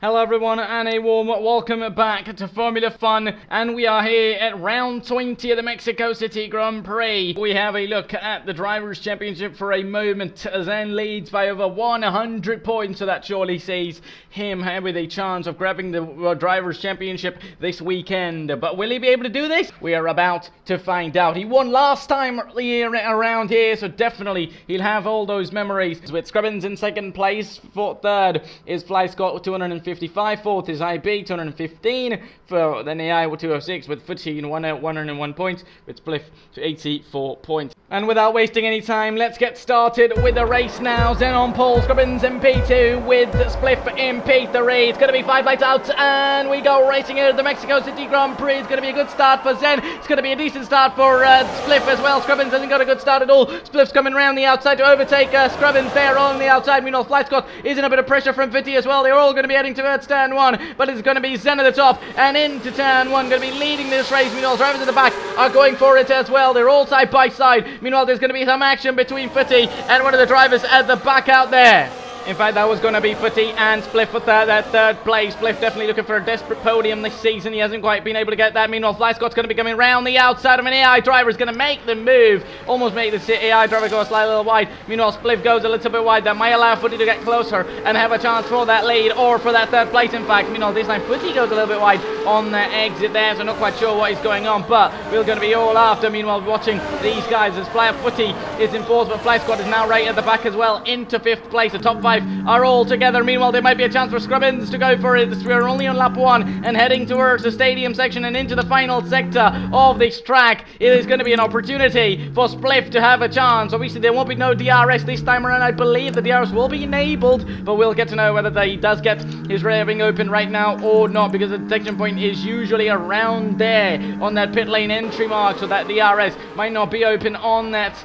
Hello everyone and a warm welcome back to Formula Fun, and we are here at round 20 of the Mexico City Grand Prix. We have a look at the Drivers' Championship for a moment. Zen leads by over 100 points, so that surely sees him with a chance of grabbing the Drivers' Championship this weekend. But will he be able to do this? We are about to find out. He won last time around here, so definitely he'll have all those memories. With Scrubbins in second place, for third is Fly Scott with 255, fourth is IB 215, for then AI with 206, with Footy 101 points, with Spliff 84 points. And without wasting any time, let's get started with the race now. Zen on pole, Scrubbins in P2 with Spliff in P3. It's going to be 5 lights out and we go racing here at the Mexico City Grand Prix. It's going to be a good start for Zen. It's going to be a decent start for Spliff as well. Scrubbins hasn't got a good start at all. Spliff's coming around the outside to overtake Scrubbins there on the outside. Meanwhile, Fly Scott is in a bit of pressure from Fitty as well. They're all going to be heading towards turn 1, but it's going to be Zen at the top and into turn 1, going to be leading this race. Meanwhile, drivers at the back are going for it as well. They're all side by side. Meanwhile, there's going to be some action between Fitty and one of the drivers at the back out there. In fact, that was going to be Footy and Spliff for that third place. Spliff definitely looking for a desperate podium this season. He hasn't quite been able to get that. Meanwhile, Fly Scott's going to be coming round the outside of an AI driver. Is going to make the move. Almost make the AI driver go a slightly little wide. Meanwhile, Spliff goes a little bit wide. That might allow Footy to get closer and have a chance for that lead or for that third place, in fact. Meanwhile, this time Footy goes a little bit wide on the exit there, so not quite sure what is going on, but we're going to be all after. Meanwhile, watching these guys as Footy is in fourth, but Fly Squad is now right at the back as well into fifth place. The top 5 are all together. Meanwhile, there might be a chance for Scrubbins to go for it. We're only on lap 1 and heading towards the stadium section and into the final sector of this track. It is going to be an opportunity for Spliff to have a chance. Obviously, there won't be no DRS this time around. I believe the DRS will be enabled, but we'll get to know whether he does get his rear wing open right now or not, because the detection point is usually around there on that pit lane entry mark, so that DRS might not be open on that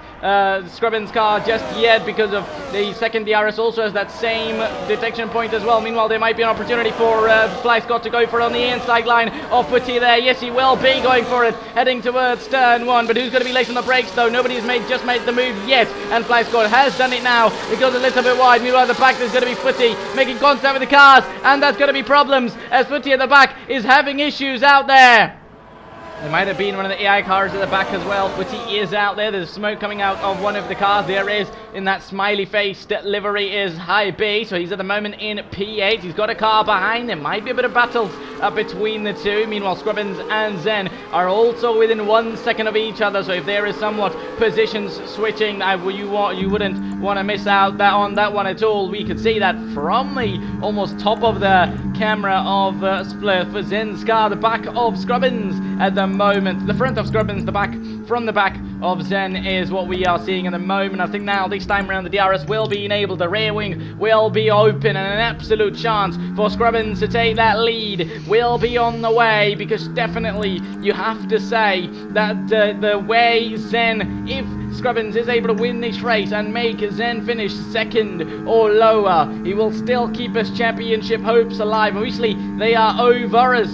Scrubbins car just yet, because of the second DRS also has that same detection point as well. Meanwhile, there might be an opportunity for Fly Scott to go for it on the inside line of Footy there. Yes, he will be going for it, heading towards turn 1, but who's going to be late on the brakes though? Nobody's just made the move yet, and Fly Scott has done it now. It goes a little bit wide. Meanwhile, at the back there's going to be Footy making contact with the cars, and that's going to be problems as Footy at the back is having issues out there. There might have been one of the AI cars at the back as well. Footy is out there. There's smoke coming out of one of the cars. There is, in that smiley face livery, is High B. So he's at the moment in P8. He's got a car behind him. Might be a bit of battles between the two. Meanwhile, Scrubbins and Zen are also within 1 second of each other. So if there is somewhat positions switching, you wouldn't want to miss out on that one at all. We could see that from the almost top of the camera of Spliff. Zen's car, the back of Scrubbins at the moment. The front of Scrubbins, the back from the back of Zen is what we are seeing at the moment. I think now this time around the DRS will be enabled. The rear wing will be open, and an absolute chance for Scrubbins to take that lead will be on the way, because definitely you have to say that the way Zen, if Scrubbins is able to win this race and make Zen finish second or lower, he will still keep his championship hopes alive. Obviously, they are over as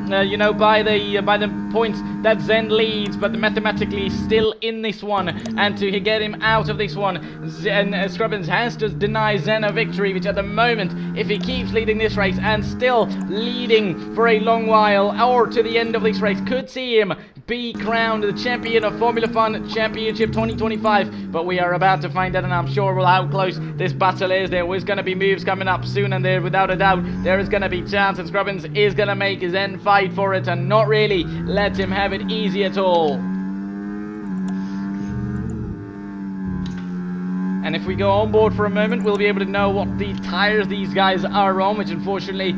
by the points that Zen leads, but mathematically still in this one, and to get him out of this one, Scrubbins has to deny Zen a victory, which at the moment, if he keeps leading this race and still leading for a long while or to the end of this race, could see him be crowned the champion of Formula Fun Championship 2025. But we are about to find out, and I'm sure how close this battle is. There is going to be moves coming up soon, and there, without a doubt, there is going to be chance, and Scrubbins is going to make Zen fight for it and not really let him have it easy at all. And if we go on board for a moment, we'll be able to know what the tires these guys are on, which unfortunately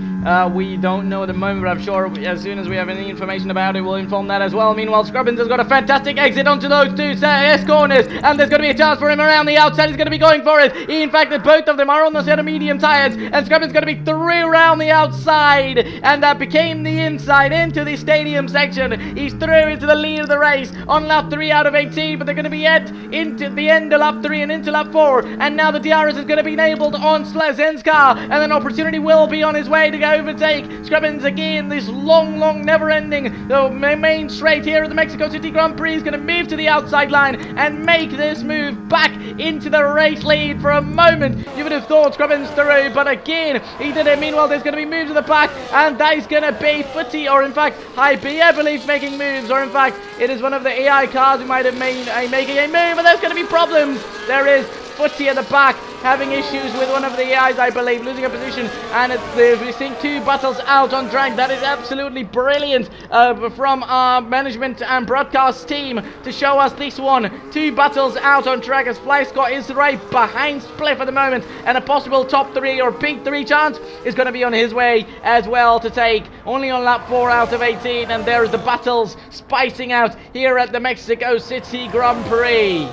we don't know at the moment, but I'm sure as soon as we have any information about it, we'll inform that as well. Meanwhile, Scrubbins has got a fantastic exit onto those two S corners, and there's going to be a chance for him around the outside. He's going to be going for it. In fact, both of them are on the set of medium tires, and Scrubbins going to be through around the outside, and that became the inside into the stadium section. He's through into the lead of the race on lap 3 out of 18, but they're going to be into the end of lap 3 and into lap lap 4, and now the DRS is going to be enabled on Zen's car, and an opportunity will be on his way to go overtake Scrubbins again. This long, never-ending main straight here at the Mexico City Grand Prix is going to move to the outside line and make this move back into the race lead. For a moment, you would have thought Scrubbins through, but again, he did it. Meanwhile, there's going to be moves to the back, and that is going to be Footy, or in fact, High B, I believe, making moves, or in fact, it is one of the AI cars who might have made making a move, and there's going to be problems. There is Footy at the back having issues with one of the AIs, I believe, losing a position, and we're seeing 2 battles out on track. That is absolutely brilliant from our management and broadcast team to show us this one. 2 battles out on track as FlyScott is right behind Spliff at the moment, and a possible top 3 or P3 chance is going to be on his way as well to take, only on lap 4 out of 18, and there's the battles spicing out here at the Mexico City Grand Prix.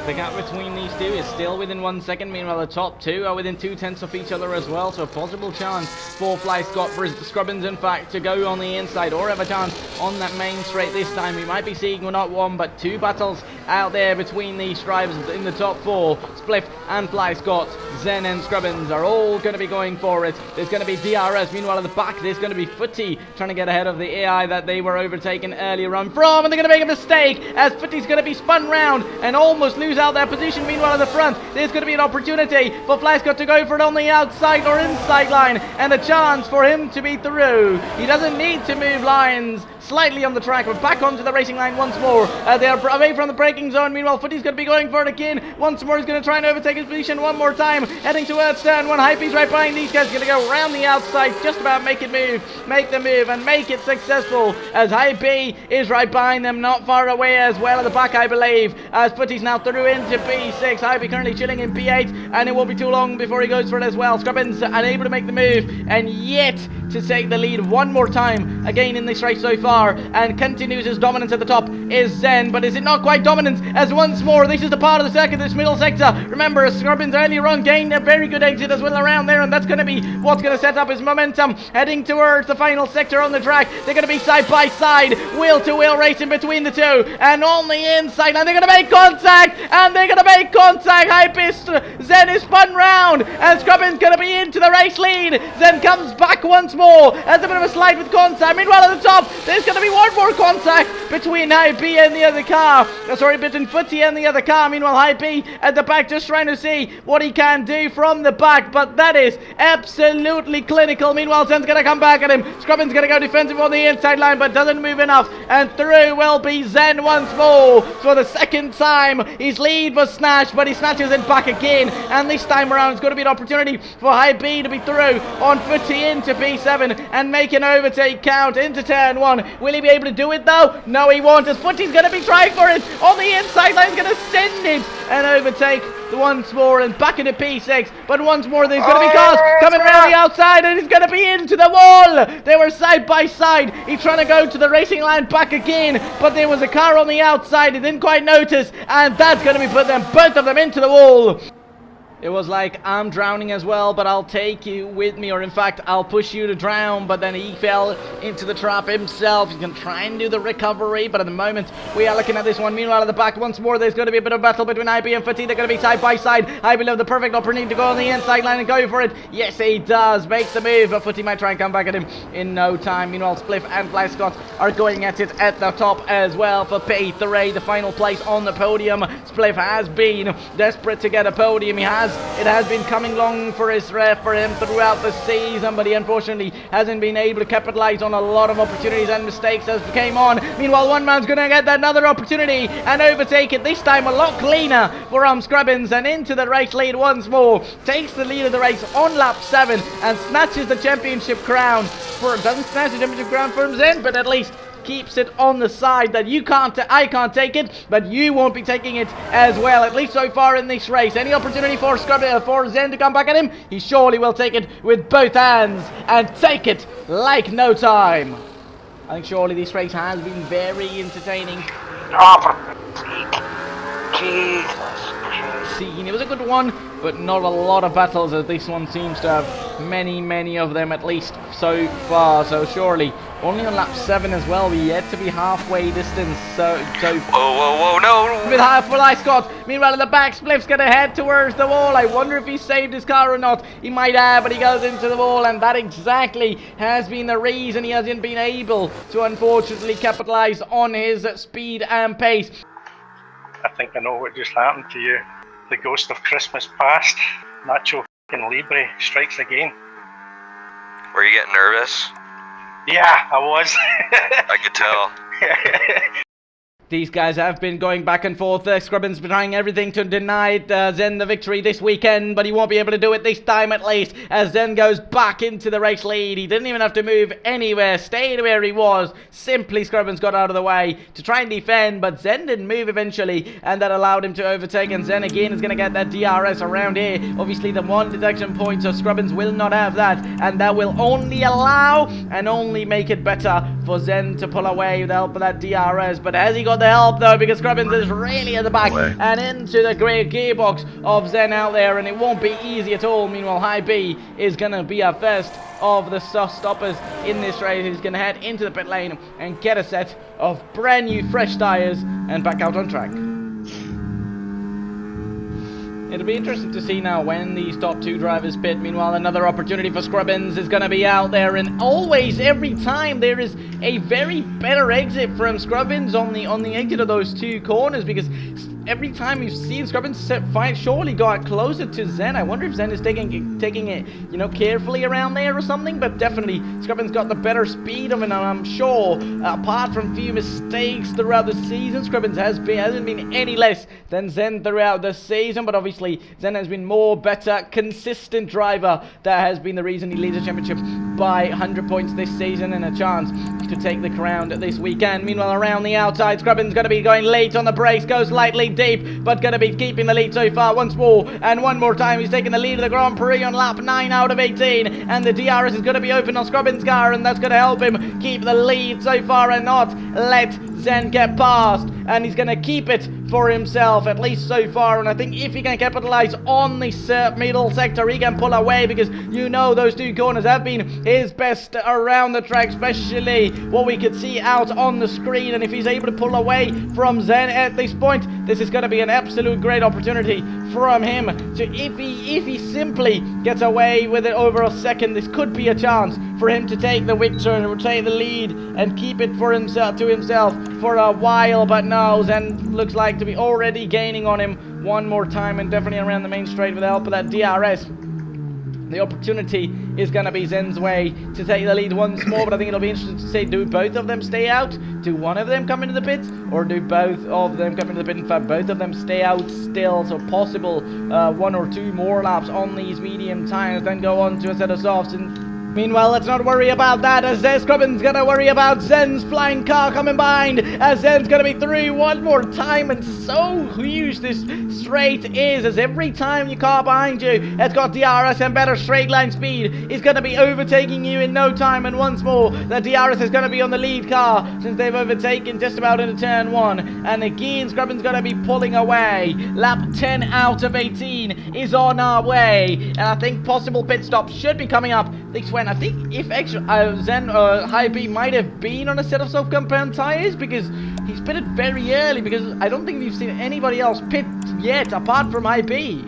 The gap between these two is still within 1 second. Meanwhile, the top 2 are within 2/10 of each other as well. So a possible chance for FlyScott, for Scrubbins, in fact, to go on the inside or have a chance on that main straight this time. We might be seeing, well, not 1, but 2 battles out there between these drivers in the top 4. Spliff and FlyScott, Zen and Scrubbins are all going to be going for it. There's going to be DRS. Meanwhile, at the back, there's going to be Footy trying to get ahead of the AI that they were overtaken earlier on from. And they're going to make a mistake as Footy's going to be spun round and almost lose out their position. Meanwhile, at the front, there's going to be an opportunity for FlyScott to go for it on the outside or inside line, and a chance for him to be through. He doesn't need to move lines slightly on the track, but back onto the racing line once more. They are away from the braking zone. Meanwhile, Footy's going to be going for it again. Once more, he's going to try and overtake his position one more time, heading towards turn 1. Hypebeast right behind these guys, going to go around the outside, just about make the move, and make it successful, as Hype is right behind them, not far away as well at the back, I believe, as Footy's now through into P6. Hype currently chilling in P8, and it won't be too long before he goes for it as well. Scrubbins unable to make the move, and yet to take the lead one more time again in this race so far, and continues his dominance at the top is Zen, but is it not quite dominant, as once more this is the part of the circuit, this middle sector. Remember, Scrubbins earlier on gained a very good exit as well around there, and that's going to be what's going to set up his momentum heading towards the final sector on the track. They're going to be side by side, wheel to wheel racing between the two, and on the inside, and they're going to make contact, Hypebeast, Zen is spun round, and Scrubbins going to be into the race lead. Zen comes back once more, has a bit of a slide with contact. Meanwhile, at the top, there's going to be one more contact between Hype B and the other car. Between Footy and the other car. Meanwhile, Hype B at the back just trying to see what he can do from the back, but that is absolutely clinical. Meanwhile, Zen's going to come back at him. Scrubbins going to go defensive on the inside line, but doesn't move enough, and through will be Zen once more. For the second time, his lead was snatched, but he snatches it back again, and this time around it's going to be an opportunity for Hype B to be through on Footy into P7 and make an overtake count into turn 1. Will he be able to do it though? No, he won't, as Footy's going to be trying for it on the inside line. He's going to send it and overtake once more and back into P6, but once more there's going to be cars coming around the outside, and he's going to be into the wall. They were side by side. He's trying to go to the racing line back again, but there was a car on the outside he didn't quite notice, and that's going to be put them, both of them, into the wall. It was like, I'm drowning as well, but I'll take you with me, or in fact, I'll push you to drown, but then he fell into the trap himself. He can try and do the recovery, but at the moment, we are looking at this one. Meanwhile, at the back, once more, there's going to be a bit of battle between IB and Footy. They're going to be side by side. IB will have the perfect opportunity to go on the inside line and go for it. Yes, he does. Makes the move, but Footy might try and come back at him in no time. Meanwhile, Spliff and FlyScott are going at it at the top as well for P3, the final place on the podium. Spliff has been desperate to get a podium. It has been coming long for him throughout the season, but he unfortunately hasn't been able to capitalize on a lot of opportunities and mistakes as came on. Meanwhile, one man's going to get another opportunity and overtake it, this time a lot cleaner for Scrubbins, and into the race lead once more. Takes the lead of the race on lap 7 and snatches the championship crown. Doesn't snatch the championship crown for Zen, but at least keeps it on the side that I can't take it, but you won't be taking it as well, at least so far in this race. Any opportunity for Zen to come back at him, he surely will take it with both hands and take it like no time. I think surely this race has been very entertaining. Oh, for Jesus Christ. seen. It was a good one, but not a lot of battles, as this one seems to have many of them, at least so far. So surely only on lap 7 as well. We yet to be halfway distance. So whoa, no! With half full ice Scott. Meanwhile, in the back, Spliff's gonna head towards the wall. I wonder if he saved his car or not. He might have, but he goes into the wall, and that exactly has been the reason he hasn't been able to, unfortunately, capitalize on his speed and pace. I think I know what just happened to you. The ghost of Christmas past. Nacho f***ing Libre strikes again. Were you getting nervous? Yeah, I was. I could tell. These guys have been going back and forth. Scrubbins trying everything to deny Zen the victory this weekend, but he won't be able to do it this time at least, as Zen goes back into the race lead. He didn't even have to move anywhere, stayed where he was. Simply Scrubbins got out of the way to try and defend, but Zen didn't move eventually, and that allowed him to overtake, and Zen again is going to get that DRS around here. Obviously the one detection point, so Scrubbins will not have that, and that will only allow and only make it better for Zen to pull away with the help of that DRS. But has he got the help though, because Scrubbins is really at the back and into the great gearbox of Zen out there, and it won't be easy at all. Meanwhile, High B is going to be our first of the stoppers in this race. He's going to head into the pit lane and get a set of brand new fresh tyres and back out on track. It'll be interesting to see now when these top 2 drivers pit. Meanwhile, another opportunity for Scrubbins is going to be out there, and always, every time, there is a very better exit from Scrubbins on the exit of those 2 corners, because every time we've seen Scrubbins surely got closer to Zen. I wonder if Zen is taking it, you know, carefully around there or something, but definitely Scrubbins got the better speed of it, and I'm sure, apart from a few mistakes throughout the season, Scrubbins hasn't been any less than Zen throughout the season, but obviously Zen has been better, consistent driver. That has been the reason he leads the championship by 100 points this season, and a chance to take the crown this weekend. Meanwhile, around the outside, Scrubbins going to be going late on the brakes, goes slightly deep, but going to be keeping the lead so far once more, and one more time he's taking the lead of the Grand Prix on lap 9 out of 18, and the DRS is going to be open on Scrubbins' car, and that's going to help him keep the lead so far and not let Zen get past, and he's going to keep it for himself, at least so far. And I think if he can capitalize on this middle sector, he can pull away, because you know those 2 corners have been his best around the track, especially what we could see out on the screen. And if he's able to pull away from Zen at this point, this is going to be an absolute great opportunity from him to, if he simply gets away with it over a second, this could be a chance for him to take the victory and take the lead and keep it for himself for a while. But no, Zen looks like to be already gaining on him one more time, and definitely around the main straight with the help of that DRS. The opportunity is going to be Zen's way to take the lead once more, but I think it'll be interesting to see, do both of them stay out? Do one of them come into the pit? Or do both of them come into the pit? In fact, both of them stay out still, so possible 1 or 2 more laps on these medium tires, then go on to a set of softs. And meanwhile, let's not worry about that, as Scrubbins gonna worry about Zen's flying car coming behind, as Zen's gonna be through one more time. And so huge this straight is, as every time your car behind you has got DRS and better straight line speed, is gonna be overtaking you in no time. And once more, the DRS is gonna be on the lead car, since they've overtaken just about into turn 1. And again, Scrubbins gonna be pulling away. Lap 10 out of 18 is on our way, and I think possible pit stops should be coming up this when I think if extra Zen High B might have been on a set of self-compound tires, because he's pitted very early, because I don't think we've seen anybody else pit yet apart from High B.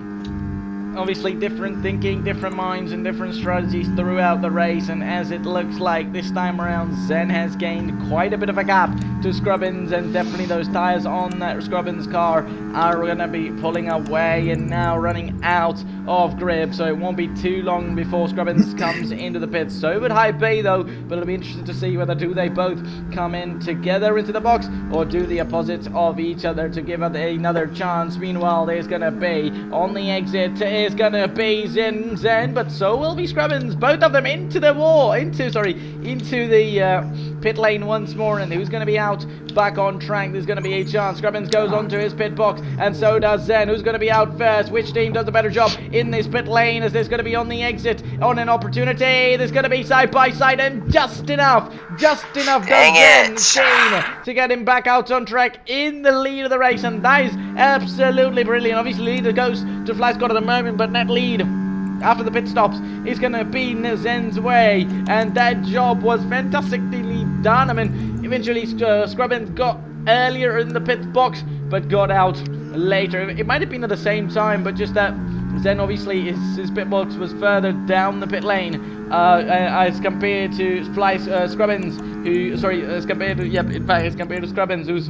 Obviously different thinking, different minds and different strategies throughout the race, and as it looks like this time around, Zen has gained quite a bit of a gap to Scrubbins, and definitely those tires on that Scrubbins car are going to be pulling away and now running out of grip, so it won't be too long before Scrubbins comes into the pits. So would High B though, but it'll be interesting to see whether do they both come in together into the box, or do the opposite of each other to give it another chance. Meanwhile, there's going to be on the exit is is going to be Zen, but so will be Scrubbins. Both of them into the pit lane once more. And who's going to be out back on track? There's going to be a chance. Scrubbins goes onto his pit box, and so does Zen. Who's going to be out first? Which team does a better job in this pit lane? As there's going to be on the exit, on an opportunity. There's going to be side by side, and just enough does Zen seem to get him back out on track in the lead of the race, and that is absolutely brilliant. Obviously, leader goes to FlyScott at the moment, but that lead after the pit stops is going to be Zen's way, and that job was fantastically done. I mean, eventually Scrubbins got earlier in the pit box, but got out later. It might have been at the same time, but just that Zen, obviously, his pit box was further down the pit lane as compared to Scrubbins, as compared to Scrubbins, whose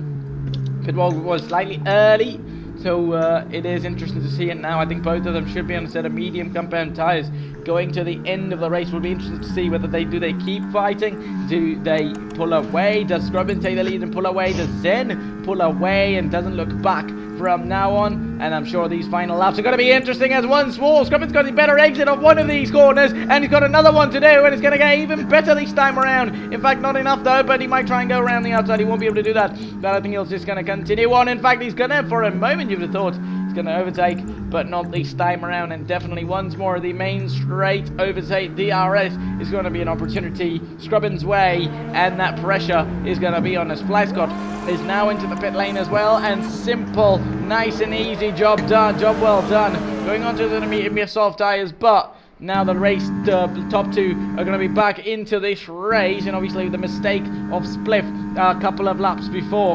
pit box was slightly early. So it is interesting to see it now. I think both of them should be on a set of medium compound tires going to the end of the race. Will be interesting to see whether they keep fighting. Do they pull away? Does Scrubbins take the lead and pull away? Does Zen pull away and doesn't look back from now on? And I'm sure these final laps are going to be interesting, as once more Scrubbins got the better exit of one of these corners, and he's got another one to do, and it's going to get even better this time around. In fact, not enough though, but he might try and go around the outside. He won't be able to do that, but I think he's just going to continue on. In fact, he's going to, for a moment you'd have thought he's going to overtake, but not this time around. And definitely once more the main straight overtake DRS is going to be an opportunity Scrubbins' way, and that pressure is going to be on us. FlyScott is now into the pit lane as well, and simple, nice and easy job done, job well done. Going on to the medium soft tires, but now the race, top two are going to be back into this race, and obviously the mistake of Spliff a couple of laps ago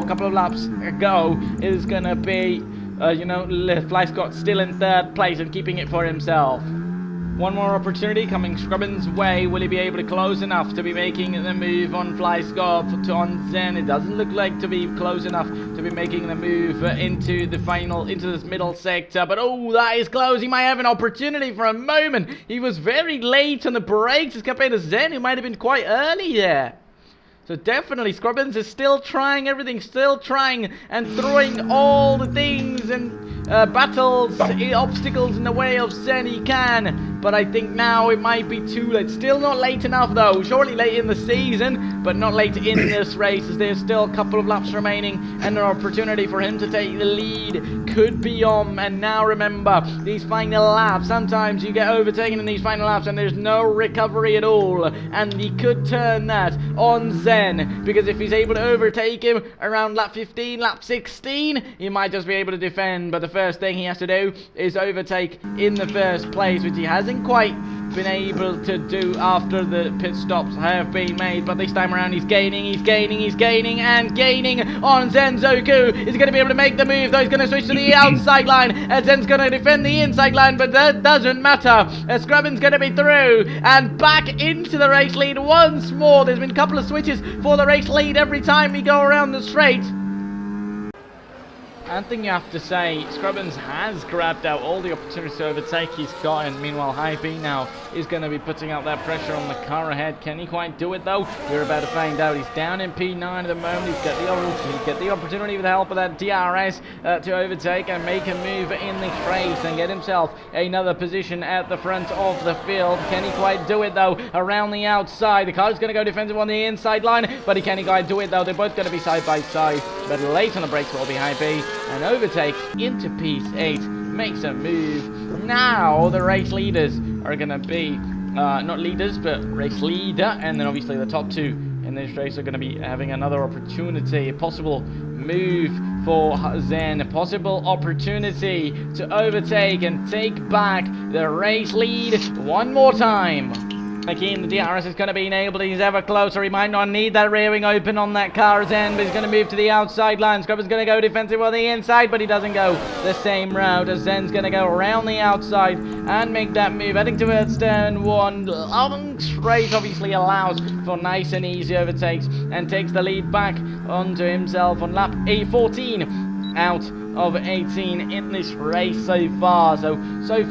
is going to be, FlyScott still in third place and keeping it for himself. One more opportunity coming Scrubbins' way. Will he be able to close enough to be making the move on FlyScott on Zen? It doesn't look like to be close enough to be making the move into this middle sector. But oh, that is close. He might have an opportunity for a moment. He was very late on the brakes as compared to Zen, who might have been quite early there. So definitely Scrubbins is still trying everything, still trying and throwing all the things and battles, obstacles in the way of Zen he can. But I think now it might be too late. Still not late enough though. Surely late in the season, but not late in this race, as there's still a couple of laps remaining and an opportunity for him to take the lead could be on. And now remember, these final laps, sometimes you get overtaken in these final laps and there's no recovery at all. And he could turn that on Zen, because if he's able to overtake him around lap 15, lap 16, he might just be able to defend. But the first thing he has to do is overtake in the first place, which he hasn't quite been able to do after the pit stops have been made. But this time around he's gaining on Zenzoku. Is he going to be able to make the move though? He's going to switch to the outside line, and Zen's going to defend the inside line, but that doesn't matter. Scrubbins going to be through and back into the race lead once more. There's been a couple of switches for the race lead every time we go around the straight. I think you have to say Scrubbins has grabbed out all the opportunities to overtake he's got, and meanwhile High B now is going to be putting out that pressure on the car ahead. Can he quite do it though? We're about to find out. He's down in P9 at the moment. He's got the opportunity with the help of that DRS to overtake and make a move in this race and get himself another position at the front of the field. Can he quite do it though? Around the outside, the car is going to go defensive on the inside line, but can he quite do it though? They're both going to be side by side, but late on the brakes will be High B. And overtakes into P8, makes a move. Now the race leaders are going to be, not leaders, but race leader, and then obviously the top two in this race are going to be having another opportunity, a possible move for Zen, a possible opportunity to overtake and take back the race lead one more time. Again, the DRS is going to be enabled. He's ever closer. He might not need that rear wing open on that car's end, but he's going to move to the outside line. Scrubbins going to go defensive on the inside, but he doesn't go the same route as Zen's going to go around the outside and make that move. Heading towards turn one. Long straight obviously allows for nice and easy overtakes and takes the lead back onto himself on lap A14 out of 18 in this race so far. So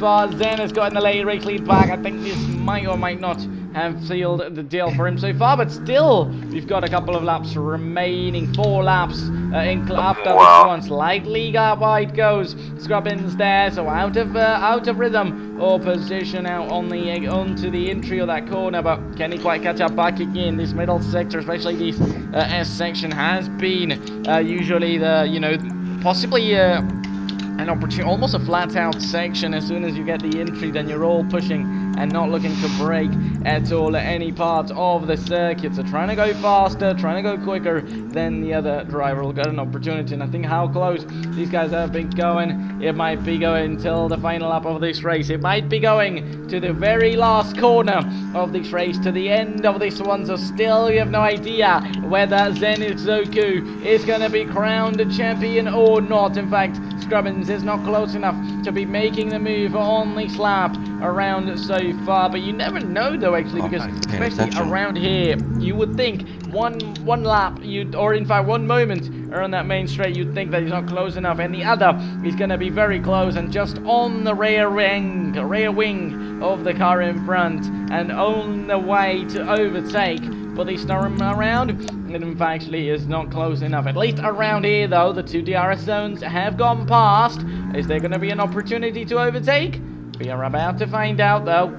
far Zen has gotten the late race lead back. I think this might or might not have sealed the deal for him so far, but still, we've got a couple of laps remaining. 4 laps after this one. Slightly wide goes Scrubbins there, so out of rhythm or position out on the onto the entry of that corner, but can he quite catch up back again? This middle sector, especially this S section, has been usually the, you know, possibly an opportunity, almost a flat out section. As soon as you get the entry, then you're all pushing and not looking to brake at all at any part of the circuit. So trying to go faster, trying to go quicker than the other driver will get an opportunity. And I think how close these guys have been going, it might be going till the final lap of this race. It might be going to the very last corner of this race, to the end of this one. So still we have no idea whether Zenith Zoku is going to be crowned a champion or not. In fact, Scrubbins is not close enough to be making the move on this lap around so far, but you never know though, actually, because especially around here, you would think one lap, or in fact 1 moment around that main straight, you'd think that he's not close enough, and the other is going to be very close and just on the rear wing of the car in front and on the way to overtake. But this time around, it in fact actually is not close enough. At least around here though, the 2 DRS zones have gone past. Is there going to be an opportunity to overtake? We are about to find out though.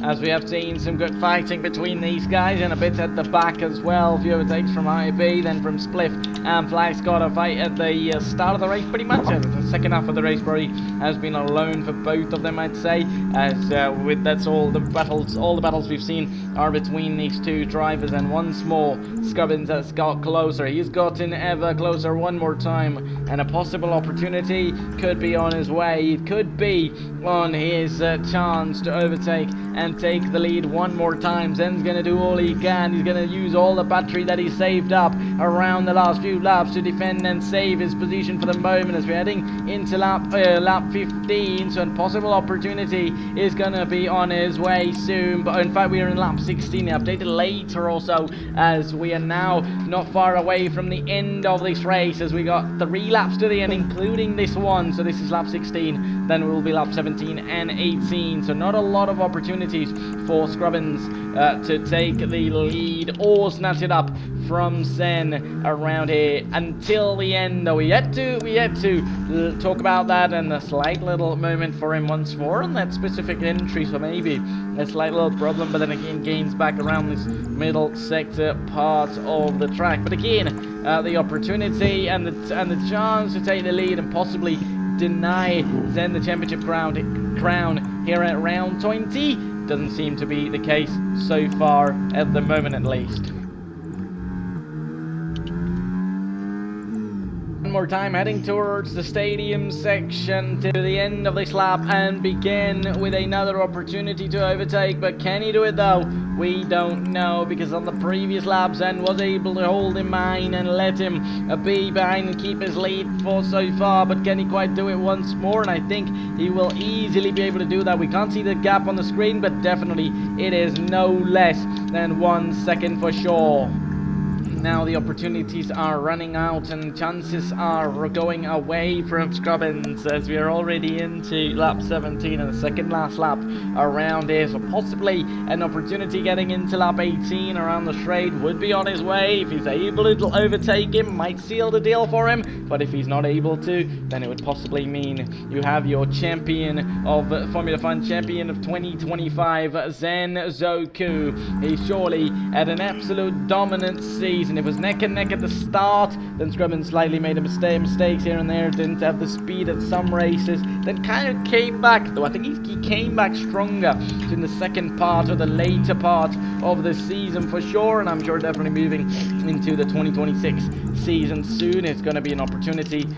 As we have seen some good fighting between these guys, and a bit at the back as well. A few overtakes from IB, then from Spliff and Flax got a fight at the start of the race pretty much. The second half of the race probably has been alone for both of them, I'd say, as that's all the battles we've seen are between these 2 drivers, and once more Scrubbins has got closer. He's gotten ever closer one more time, and a possible opportunity could be on his way. It could be on his chance to overtake and take the lead one more time. Zen's going to do all he can. He's going to use all the battery that he saved up around the last few laps to defend and save his position for the moment, as we're heading into lap 15. So a possible opportunity is going to be on his way soon, but in fact we are in lap 16. Updated later also, as we are now not far away from the end of this race, as we got 3 laps to the end, including this one. So this is lap 16, then we will be lap 17 and 18. So not a lot of opportunities for Scrubbins to take the lead or snatch it up from Zen around here until the end. Though we yet to talk about that, and a slight little moment for him once more on that specific entry, so maybe a slight little problem, but then again gains back around this middle sector part of the track. But again, the opportunity and the chance to take the lead and possibly deny Zen the championship crown here at round 20 doesn't seem to be the case so far, at the moment at least. One more time, heading towards the stadium section to the end of this lap and begin with another opportunity to overtake. But can he do it though? We don't know, because on the previous lap Zen was able to hold him behind and let him be behind and keep his lead for so far. But can he quite do it once more? And I think he will easily be able to do that. We can't see the gap on the screen, but definitely it is no less than 1 second for sure. Now the opportunities are running out and chances are going away from Scrubbins, as we are already into lap 17 and the second last lap around here. So possibly an opportunity getting into lap 18 around the straight would be on his way. If he's able to overtake him, might seal the deal for him. But if he's not able to, then it would possibly mean you have your champion of Formula Fun, champion of 2025, Zen Zoku. He's surely at an absolute dominant season. It was neck and neck at the start, then Scrubbins slightly made a mistakes here and there, didn't have the speed at some races, then kind of came back, though I think he came back stronger in the second part or the later part of the season for sure, and I'm sure definitely moving into the 2026 season soon. It's going to be an opportunity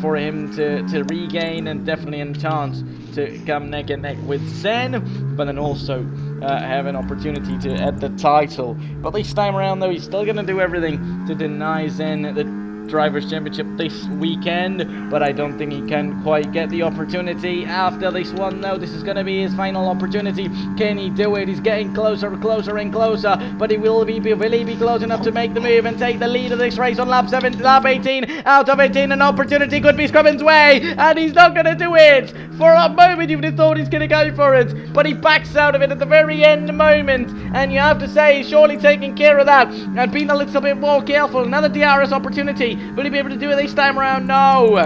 for him to regain, and definitely a chance to come neck and neck with Zen, but then also have an opportunity to at the title. But this time around though, he's still going to do everything to deny Zen Drivers' Championship this weekend, but I don't think he can quite get the opportunity after this one. No, this is going to be his final opportunity. Can he do it? He's getting closer and closer, but will he be close enough to make the move and take the lead of this race on lap 18? Out of 18, an opportunity could be Scrubbins' way, and he's not going to do it. For a moment, you would have thought he's going to go for it, but he backs out of it at the very end moment, and you have to say he's surely taking care of that and being a little bit more careful. Another DRS opportunity. Will he be able to do it this time around? No.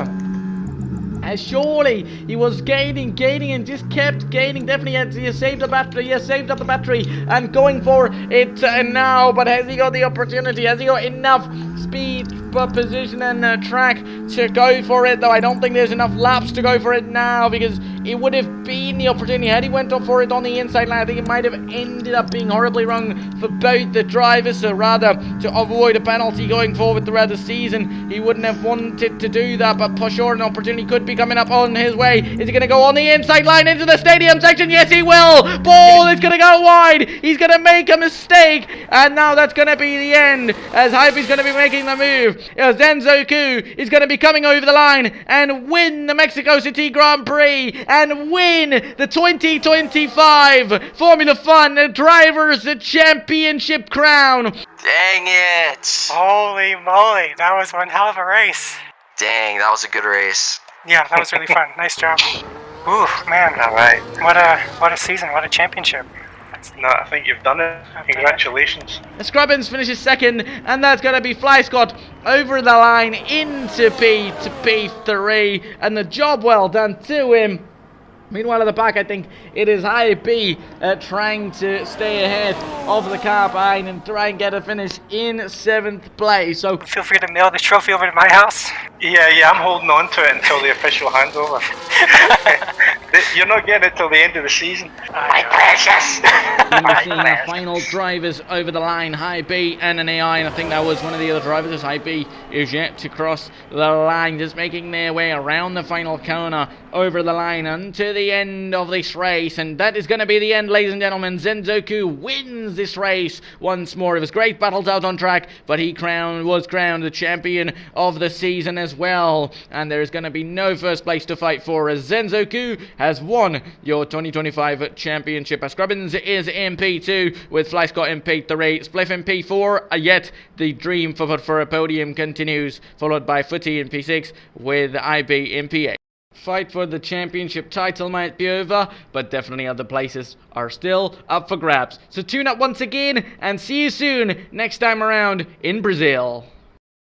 As surely he was gaining and just kept gaining. Definitely he has saved the battery. He has saved up the battery and going for it now. But has he got the opportunity? Has he got enough speed, position and track to go for it? Though I don't think there's enough laps to go for it now, because it would have been the opportunity. Had he went up for it on the inside line, I think it might have ended up being horribly wrong for both the drivers. So rather to avoid a penalty going forward throughout the season, he wouldn't have wanted to do that. But for sure an opportunity could be coming up on his way. Is he going to go on the inside line into the stadium section? Yes, he will. Ball is going to go wide. He's going to make a mistake, and now that's going to be the end, as Hype is going to be making the move. Zenzoku is going to be coming over the line and win the Mexico City Grand Prix and win the 2025 Formula Fun Drivers Championship crown. Dang it! Holy moly, that was one hell of a race. Dang, that was a good race. Yeah, that was really fun. Nice job. Ooh, man. All right. What a season. What a championship. No, I think you've done it. Congratulations. Scrubbins finishes second, and that's going to be Fly Scott over the line into P3, and the job well done to him. Meanwhile, at the back, I think it is IB trying to stay ahead of the car behind and try and get a finish in 7th place. So Feel free to mail this trophy over to my house. Yeah, I'm holding on to it until the official handover. You're not getting it till the end of the season. My precious. and we're seeing the final drivers over the line, High B and an AI, and I think that was one of the other drivers, as High B is yet to cross the line, just making their way around the final corner, over the line, unto the end of this race, and that is going to be the end, ladies and gentlemen. Zenzoku wins this race once more. It was great battles out on track, but he was crowned the champion of the season as well, and there is going to be no first place to fight for, as Zenzoku has won your 2025 championship. Scrubbins is in P2 with Fly Scott in P3, Spliff in P4, yet the dream for a podium continues, followed by Footy in P6 with IB in P8. Fight for the championship title might be over, but definitely other places are still up for grabs. So tune up once again and see you soon next time around in Brazil.